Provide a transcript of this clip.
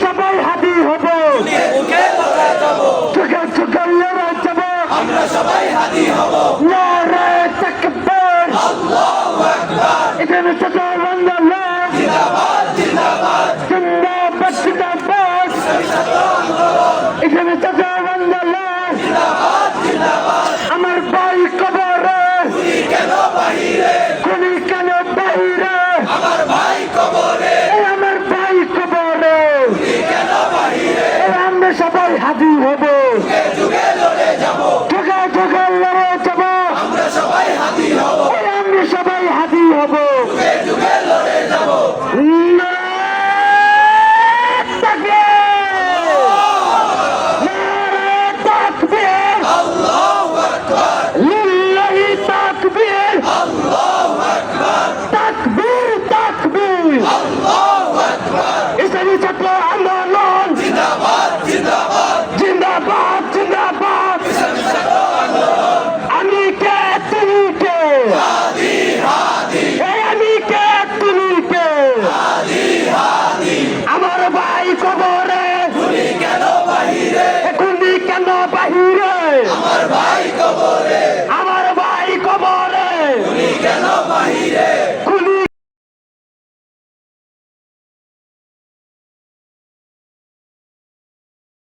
সবাই হাদি হব, চোখে চোখে লড়াই যাব, আমরা সবাই হাদি হব। নারায়ে তাকবীর, আল্লাহু আকবার। এখানে ছোট বাংলাদেশ জিন্দাবাদ জিন্দাবাদ। জিন্দাবাদ জিন্দাবাদ, এখানে ছোট বাংলাদেশ জিন্দাবাদ জিন্দাবাদ। আমার ভাই কবরে, খুনি কেন বাহিরে, খুনি কেন বাহিরে, আমার ভাই কবরে। আমার ভাই কবরে, খুনি কেন বাহিরে, আমরা সবাই হাদি হব,